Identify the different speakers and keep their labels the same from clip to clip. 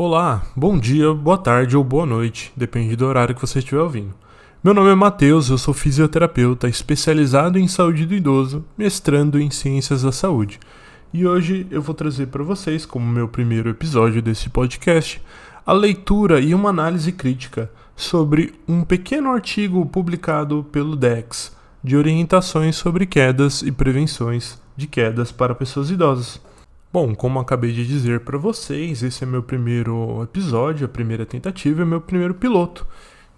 Speaker 1: Olá, bom dia, boa tarde ou boa noite, depende do horário que você estiver ouvindo. Meu nome é Matheus, eu sou fisioterapeuta especializado em saúde do idoso, mestrando em ciências da saúde. E hoje eu vou trazer para vocês, como meu primeiro episódio desse podcast, a leitura e uma análise crítica sobre um pequeno artigo publicado pelo DEX, de orientações sobre quedas e prevenções de quedas para pessoas idosas. Bom, como acabei de dizer para vocês, esse é meu primeiro episódio, a primeira tentativa, é meu primeiro piloto.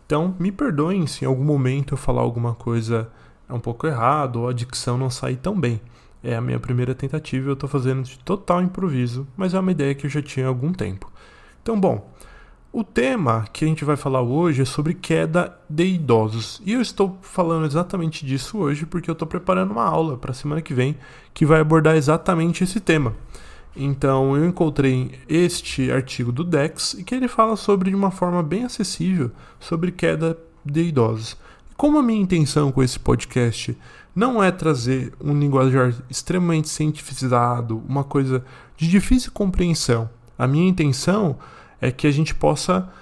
Speaker 1: Então, me perdoem se em algum momento eu falar alguma coisa um pouco errado ou a dicção não sair tão bem. É a minha primeira tentativa e eu estou fazendo de total improviso, mas é uma ideia que eu já tinha há algum tempo. Então, bom, o tema que a gente vai falar hoje é sobre queda de idosos. E eu estou falando exatamente disso hoje porque eu estou preparando uma aula para a semana que vem que vai abordar exatamente esse tema. Então eu encontrei este artigo do DEX e que ele fala sobre de uma forma bem acessível sobre queda de idosos. Como a minha intenção com esse podcast não é trazer um linguajar extremamente cientificizado, uma coisa de difícil compreensão. A minha intenção é que a gente possa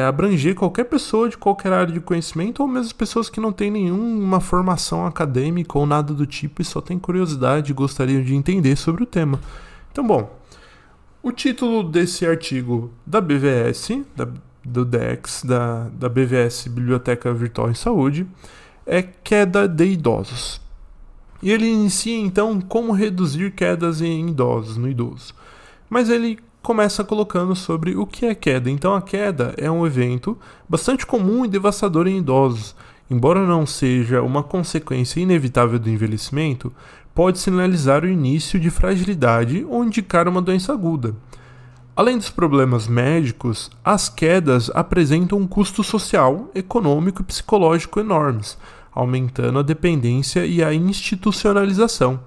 Speaker 1: abranger qualquer pessoa de qualquer área de conhecimento ou mesmo pessoas que não têm nenhuma formação acadêmica ou nada do tipo e só têm curiosidade e gostariam de entender sobre o tema. Então, bom, o título desse artigo da BVS, do DEX, da BVS Biblioteca Virtual em Saúde, é Queda de Idosos. E ele inicia, então, como reduzir quedas em idosos, no idoso. Mas ele começa colocando sobre o que é queda. Então, a queda é um evento bastante comum e devastador em idosos. Embora não seja uma consequência inevitável do envelhecimento, pode sinalizar o início de fragilidade ou indicar uma doença aguda. Além dos problemas médicos, as quedas apresentam um custo social, econômico e psicológico enormes, aumentando a dependência e a institucionalização.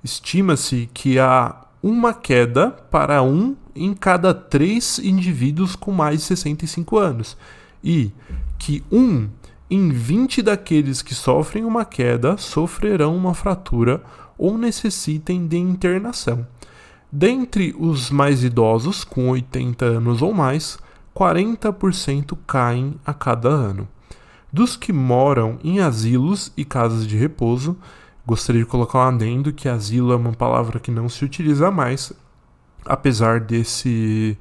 Speaker 1: Estima-se que há uma queda para 1 em cada 3 indivíduos com mais de 65 anos e que 1 em 20 daqueles que sofrem uma queda sofrerão uma fratura ou necessitem de internação. Dentre os mais idosos, com 80 anos ou mais, 40% caem a cada ano. Dos que moram em asilos e casas de repouso, gostaria de colocar um adendo que asilo é uma palavra que não se utiliza mais, apesar desse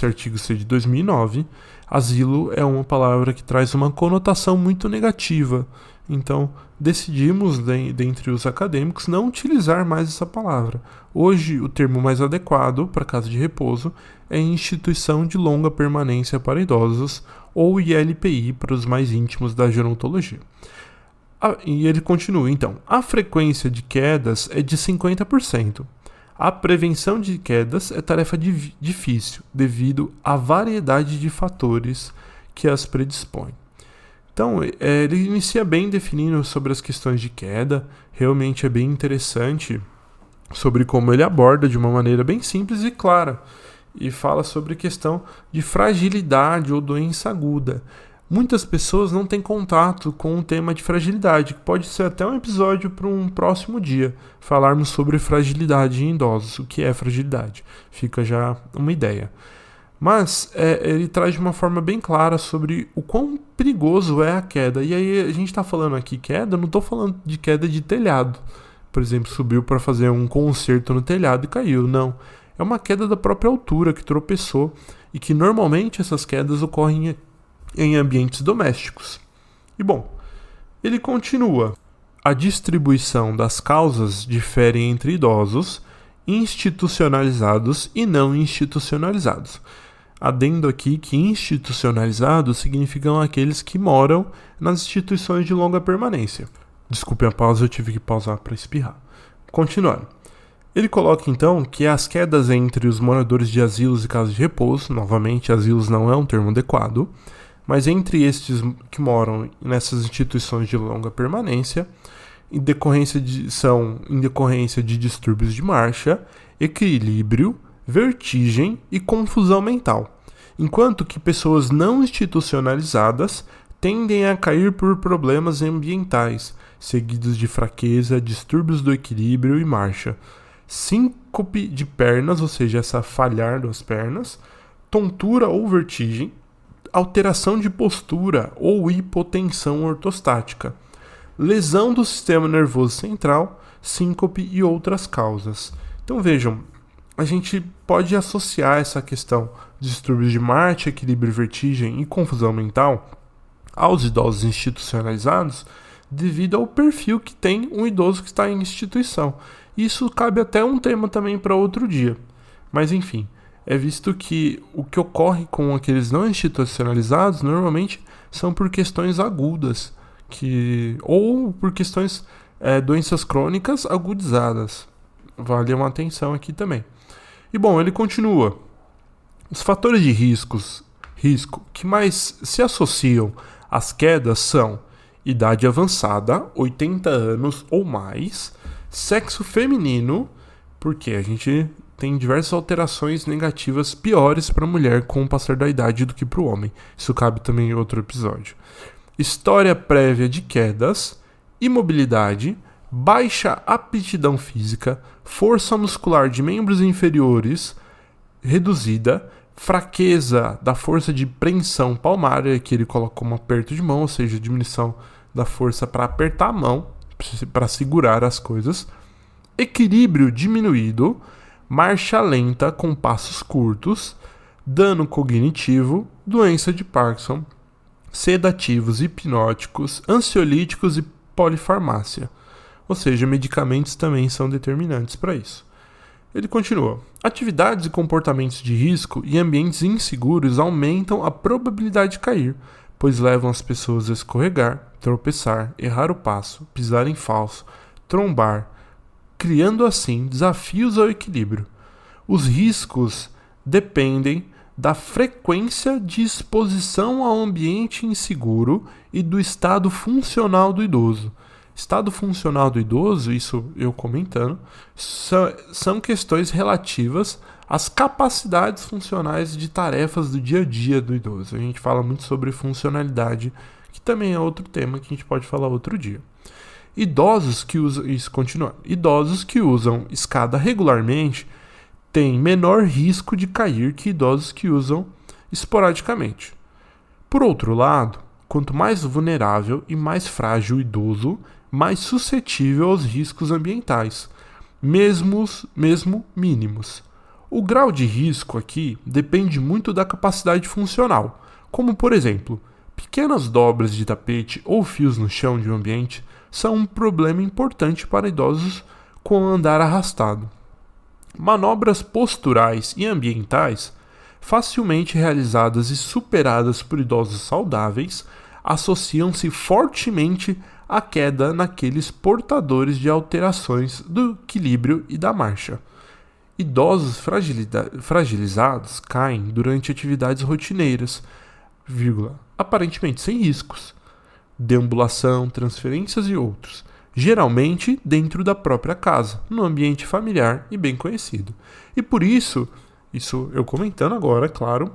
Speaker 1: artigo ser de 2009, asilo é uma palavra que traz uma conotação muito negativa. Então, decidimos, dentre os acadêmicos, não utilizar mais essa palavra. Hoje, o termo mais adequado para casa de repouso é Instituição de Longa Permanência para Idosos, ou ILPI para os mais íntimos da gerontologia. E ele continua, então, a frequência de quedas é de 50%. A prevenção de quedas é tarefa difícil, devido à variedade de fatores que as predispõem. Então, ele inicia bem definindo sobre as questões de queda, realmente é bem interessante sobre como ele aborda de uma maneira bem simples e clara, e fala sobre a questão de fragilidade ou doença aguda. Muitas pessoas não têm contato com o tema de fragilidade, que pode ser até um episódio para um próximo dia, falarmos sobre fragilidade em idosos, o que é fragilidade, fica já uma ideia. Mas ele traz de uma forma bem clara sobre o quão perigoso é a queda. E aí a gente está falando aqui queda, eu não estou falando de queda de telhado. Por exemplo, subiu para fazer um concerto no telhado e caiu. Não, é uma queda da própria altura, que tropeçou. E que normalmente essas quedas ocorrem em ambientes domésticos. E bom, ele continua. A distribuição das causas difere entre idosos, institucionalizados e não institucionalizados. Adendo aqui que institucionalizados significam aqueles que moram nas instituições de longa permanência. Desculpe a pausa, eu tive que pausar para espirrar. Continuando. Ele coloca então que as quedas entre os moradores de asilos e casas de repouso, novamente asilos não é um termo adequado, mas entre estes que moram nessas instituições de longa permanência, são em decorrência de distúrbios de marcha, equilíbrio, vertigem e confusão mental, enquanto que pessoas não institucionalizadas tendem a cair por problemas ambientais, seguidos de fraqueza, distúrbios do equilíbrio e marcha, síncope de pernas, ou seja, essa falhar das pernas, tontura ou vertigem, alteração de postura ou hipotensão ortostática, lesão do sistema nervoso central, síncope e outras causas. Então vejam, a gente pode associar essa questão de distúrbios de marcha, equilíbrio, vertigem e confusão mental aos idosos institucionalizados devido ao perfil que tem um idoso que está em instituição. Isso cabe até um tema também para outro dia. Mas enfim, é visto que o que ocorre com aqueles não institucionalizados normalmente são por questões agudas, ou por questões doenças crônicas agudizadas. Vale uma atenção aqui também. E bom, ele continua. Os fatores de risco que mais se associam às quedas são idade avançada, 80 anos ou mais, sexo feminino, porque a gente tem diversas alterações negativas piores para a mulher com o passar da idade do que para o homem. Isso cabe também em outro episódio. História prévia de quedas, imobilidade, baixa aptidão física, força muscular de membros inferiores reduzida, fraqueza da força de preensão palmária, que ele coloca como aperto de mão, ou seja, diminuição da força para apertar a mão, para segurar as coisas, equilíbrio diminuído, marcha lenta com passos curtos, dano cognitivo, doença de Parkinson, sedativos, hipnóticos, ansiolíticos e polifarmácia. Ou seja, medicamentos também são determinantes para isso. Ele continua. Atividades e comportamentos de risco e ambientes inseguros aumentam a probabilidade de cair, pois levam as pessoas a escorregar, tropeçar, errar o passo, pisar em falso, trombar, criando assim desafios ao equilíbrio. Os riscos dependem da frequência de exposição ao ambiente inseguro e do estado funcional do idoso. Estado funcional do idoso, isso eu comentando, são questões relativas às capacidades funcionais de tarefas do dia a dia do idoso. A gente fala muito sobre funcionalidade, que também é outro tema que a gente pode falar outro dia. Idosos que usam escada regularmente têm menor risco de cair que idosos que usam esporadicamente. Por outro lado, quanto mais vulnerável e mais frágil o idoso, mais suscetível aos riscos ambientais, mesmo mínimos. O grau de risco aqui depende muito da capacidade funcional, como por exemplo, pequenas dobras de tapete ou fios no chão de um ambiente são um problema importante para idosos com andar arrastado. Manobras posturais e ambientais, facilmente realizadas e superadas por idosos saudáveis, associam-se fortemente à queda naqueles portadores de alterações do equilíbrio e da marcha. Idosos fragilizados caem durante atividades rotineiras, aparentemente sem riscos, deambulação, transferências e outros, geralmente dentro da própria casa, no ambiente familiar e bem conhecido. E por isso eu comentando agora, claro,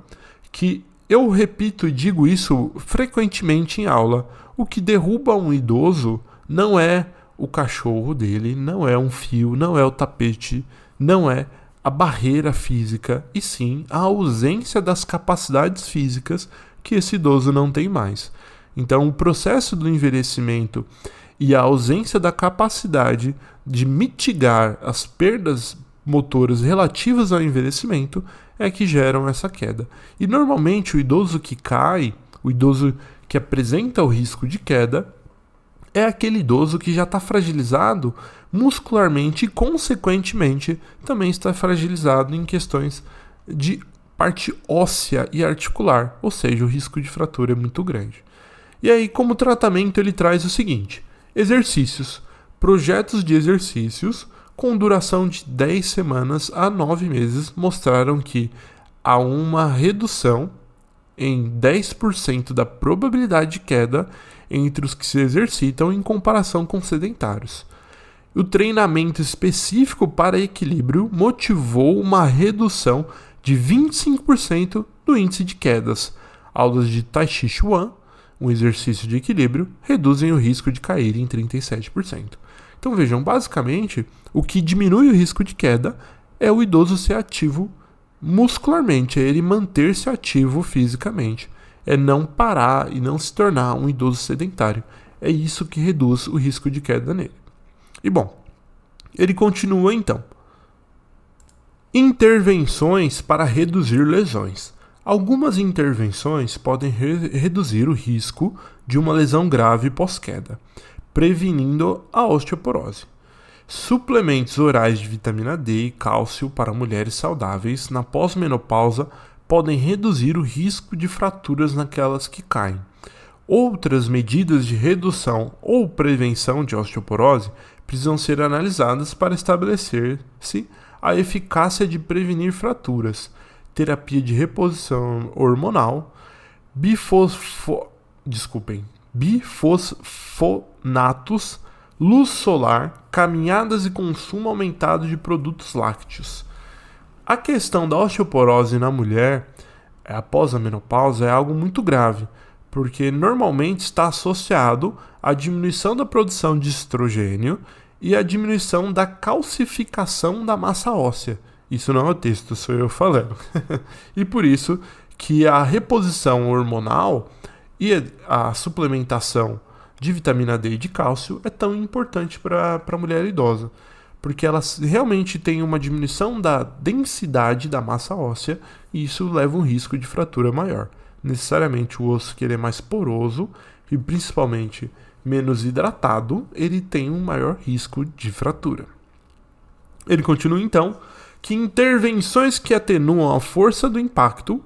Speaker 1: que eu repito e digo isso frequentemente em aula. O que derruba um idoso não é o cachorro dele, não é um fio, não é o tapete, não é a barreira física, e sim a ausência das capacidades físicas que esse idoso não tem mais. Então, o processo do envelhecimento e a ausência da capacidade de mitigar as perdas motoras relativas ao envelhecimento é que geram essa queda. E normalmente o idoso que cai, o idoso que apresenta o risco de queda, é aquele idoso que já está fragilizado muscularmente e, consequentemente, também está fragilizado em questões de parte óssea e articular, ou seja, o risco de fratura é muito grande. E aí, como tratamento, ele traz o seguinte: exercícios, projetos de exercícios com duração de 10 semanas a 9 meses mostraram que há uma redução em 10% da probabilidade de queda entre os que se exercitam em comparação com sedentários. O treinamento específico para equilíbrio motivou uma redução de 25% do índice de quedas. Aulas de Tai Chi Chuan, um exercício de equilíbrio, reduzem o risco de cair em 37%. Então vejam, basicamente, o que diminui o risco de queda é o idoso ser ativo muscularmente, é ele manter-se ativo fisicamente, é não parar e não se tornar um idoso sedentário. É isso que reduz o risco de queda nele. E bom, ele continua então. Intervenções para reduzir lesões. Algumas intervenções podem reduzir o risco de uma lesão grave pós-queda, prevenindo a osteoporose. Suplementos orais de vitamina D e cálcio para mulheres saudáveis na pós-menopausa podem reduzir o risco de fraturas naquelas que caem. Outras medidas de redução ou prevenção de osteoporose precisam ser analisadas para estabelecer-se a eficácia de prevenir fraturas, terapia de reposição hormonal, bifosfonatos, luz solar, caminhadas e consumo aumentado de produtos lácteos. A questão da osteoporose na mulher após a menopausa é algo muito grave, porque normalmente está associado à diminuição da produção de estrogênio e à diminuição da calcificação da massa óssea. Isso não é o texto, sou eu falando. E por isso que a reposição hormonal e a suplementação de vitamina D e de cálcio é tão importante para a mulher idosa, porque ela realmente tem uma diminuição da densidade da massa óssea e isso leva um risco de fratura maior. Necessariamente o osso que ele é mais poroso e principalmente menos hidratado, ele tem um maior risco de fratura. Ele continua então que intervenções que atenuam a força do impacto,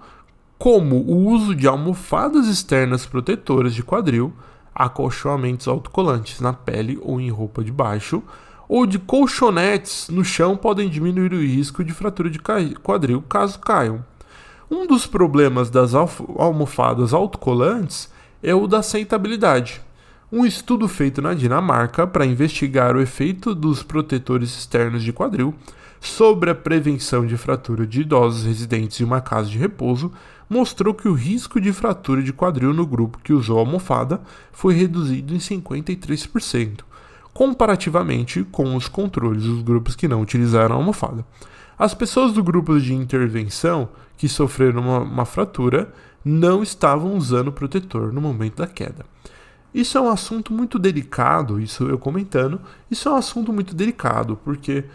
Speaker 1: como o uso de almofadas externas protetoras de quadril, acolchoamentos autocolantes na pele ou em roupa de baixo, ou de colchonetes no chão podem diminuir o risco de fratura de quadril caso caiam. Um dos problemas das almofadas autocolantes é o da aceitabilidade. Um estudo feito na Dinamarca para investigar o efeito dos protetores externos de quadril sobre a prevenção de fratura de idosos residentes em uma casa de repouso mostrou que o risco de fratura de quadril no grupo que usou a almofada foi reduzido em 53%, comparativamente com os controles dos grupos que não utilizaram a almofada. As pessoas do grupo de intervenção que sofreram uma fratura não estavam usando protetor no momento da queda. Isso é um assunto muito delicado, isso é um assunto muito delicado, porque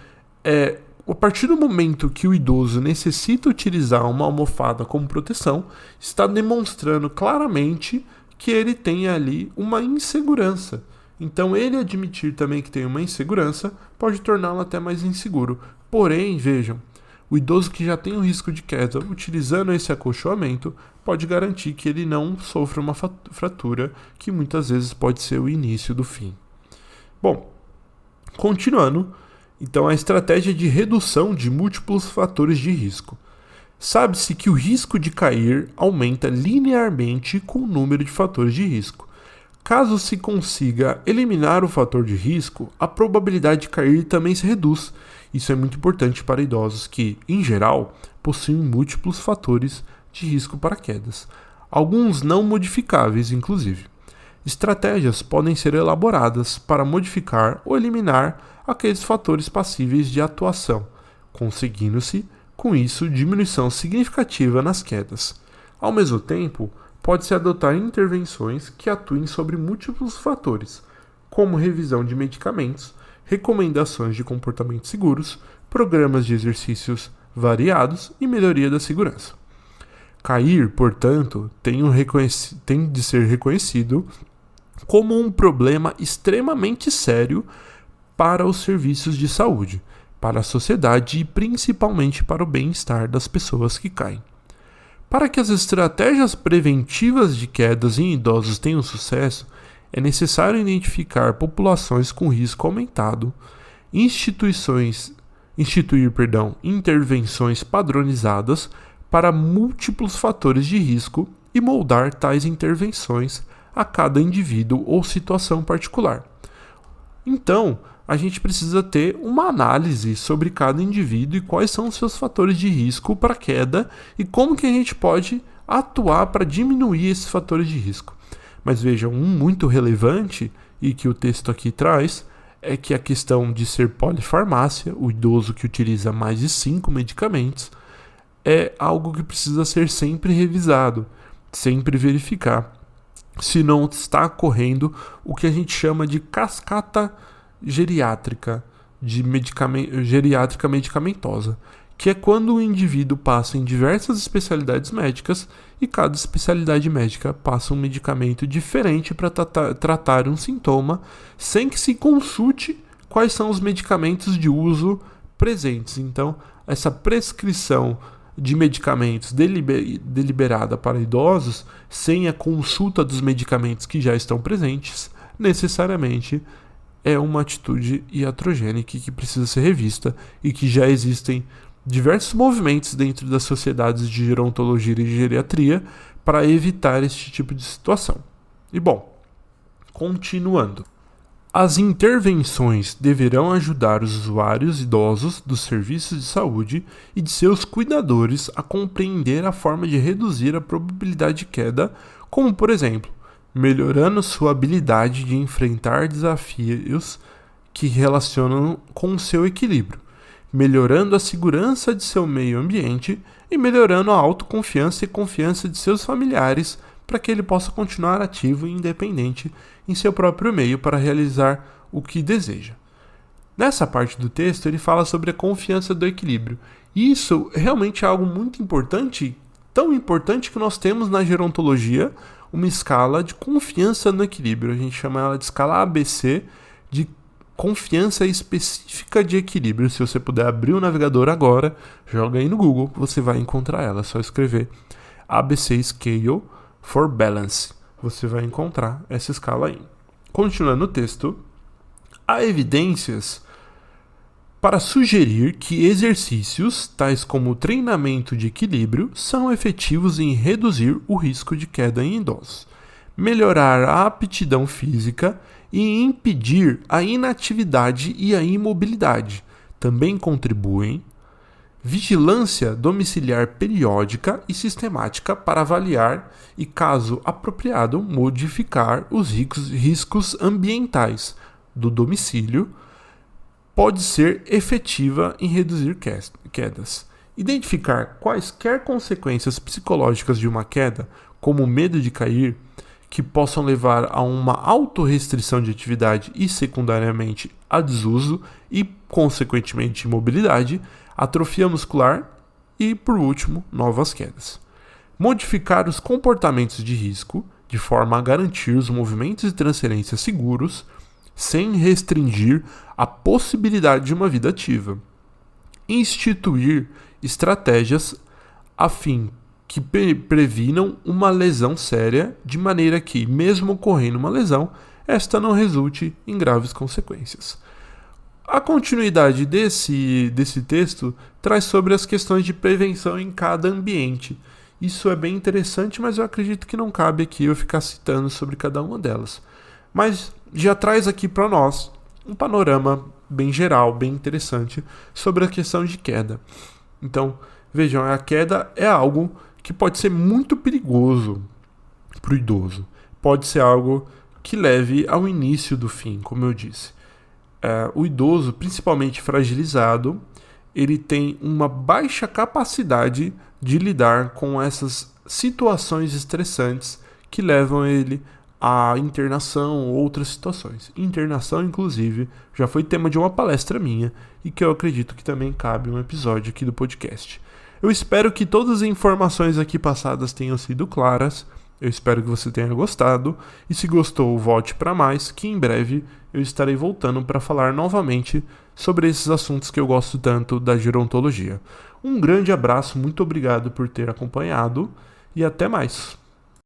Speaker 1: a partir do momento que o idoso necessita utilizar uma almofada como proteção, está demonstrando claramente que ele tem ali uma insegurança. Então, ele admitir também que tem uma insegurança pode torná-lo até mais inseguro. Porém, vejam, o idoso que já tem o risco de queda, utilizando esse acolchoamento, pode garantir que ele não sofra uma fratura, que muitas vezes pode ser o início do fim. Bom, continuando, então a estratégia de redução de múltiplos fatores de risco. Sabe-se que o risco de cair aumenta linearmente com o número de fatores de risco. Caso se consiga eliminar o fator de risco, a probabilidade de cair também se reduz. Isso é muito importante para idosos que, em geral, possuem múltiplos fatores de risco para quedas, alguns não modificáveis, inclusive. Estratégias podem ser elaboradas para modificar ou eliminar aqueles fatores passíveis de atuação, conseguindo-se, com isso, diminuição significativa nas quedas. Ao mesmo tempo, pode-se adotar intervenções que atuem sobre múltiplos fatores, como revisão de medicamentos, recomendações de comportamentos seguros, programas de exercícios variados e melhoria da segurança. Cair, portanto, tem de ser reconhecido como um problema extremamente sério para os serviços de saúde, para a sociedade e principalmente para o bem-estar das pessoas que caem. Para que as estratégias preventivas de quedas em idosos tenham sucesso, é necessário identificar populações com risco aumentado, instituir intervenções padronizadas para múltiplos fatores de risco e moldar tais intervenções a cada indivíduo ou situação particular. Então, a gente precisa ter uma análise sobre cada indivíduo e quais são os seus fatores de risco para queda e como que a gente pode atuar para diminuir esses fatores de risco. Mas veja, um muito relevante e que o texto aqui traz é que a questão de ser polifarmácia, o idoso que utiliza mais de 5 medicamentos, é algo que precisa ser sempre revisado, sempre verificar se não está ocorrendo o que a gente chama de cascata geriátrica, geriátrica medicamentosa, que é quando o indivíduo passa em diversas especialidades médicas e cada especialidade médica passa um medicamento diferente para tratar um sintoma, sem que se consulte quais são os medicamentos de uso presentes. Então, essa prescrição de medicamentos deliberada para idosos, sem a consulta dos medicamentos que já estão presentes, necessariamente é uma atitude iatrogênica que precisa ser revista e que já existem diversos movimentos dentro das sociedades de gerontologia e geriatria para evitar este tipo de situação. E bom, continuando. As intervenções deverão ajudar os usuários idosos dos serviços de saúde e de seus cuidadores a compreender a forma de reduzir a probabilidade de queda, como, por exemplo, melhorando sua habilidade de enfrentar desafios que relacionam com o seu equilíbrio, melhorando a segurança de seu meio ambiente e melhorando a autoconfiança e confiança de seus familiares para que ele possa continuar ativo e independente em seu próprio meio para realizar o que deseja. Nessa parte do texto, ele fala sobre a confiança do equilíbrio. E isso realmente é algo muito importante, tão importante que nós temos na gerontologia uma escala de confiança no equilíbrio. A gente chama ela de escala ABC, de confiança específica de equilíbrio. Se você puder abrir o navegador agora, joga aí no Google, você vai encontrar ela. É só escrever ABC Scale for Balance. Você vai encontrar essa escala aí. Continuando o texto, há evidências para sugerir que exercícios, tais como o treinamento de equilíbrio, são efetivos em reduzir o risco de queda em idosos, melhorar a aptidão física e impedir a inatividade e a imobilidade. Também contribuem vigilância domiciliar periódica e sistemática para avaliar e, caso apropriado, modificar os riscos ambientais do domicílio, pode ser efetiva em reduzir quedas. Identificar quaisquer consequências psicológicas de uma queda, como o medo de cair, que possam levar a uma autorrestrição de atividade e, secundariamente, a desuso e, consequentemente, imobilidade, atrofia muscular e, por último, novas quedas. Modificar os comportamentos de risco de forma a garantir os movimentos de transferência seguros, sem restringir a possibilidade de uma vida ativa. Instituir estratégias a fim que previnam uma lesão séria, de maneira que, mesmo ocorrendo uma lesão, esta não resulte em graves consequências. A continuidade desse texto traz sobre as questões de prevenção em cada ambiente. Isso é bem interessante, mas eu acredito que não cabe aqui eu ficar citando sobre cada uma delas. Mas já traz aqui para nós um panorama bem geral, bem interessante, sobre a questão de queda. Então, vejam, a queda é algo que pode ser muito perigoso para o idoso. Pode ser algo que leve ao início do fim, como eu disse. O idoso, principalmente fragilizado, ele tem uma baixa capacidade de lidar com essas situações estressantes que levam ele à internação ou outras situações. Internação, inclusive, já foi tema de uma palestra minha e que eu acredito que também cabe um episódio aqui do podcast. Eu espero que todas as informações aqui passadas tenham sido claras. Eu espero que você tenha gostado. E se gostou, volte para mais, que em breve eu estarei voltando para falar novamente sobre esses assuntos que eu gosto tanto da gerontologia. Um grande abraço, muito obrigado por ter acompanhado e até mais.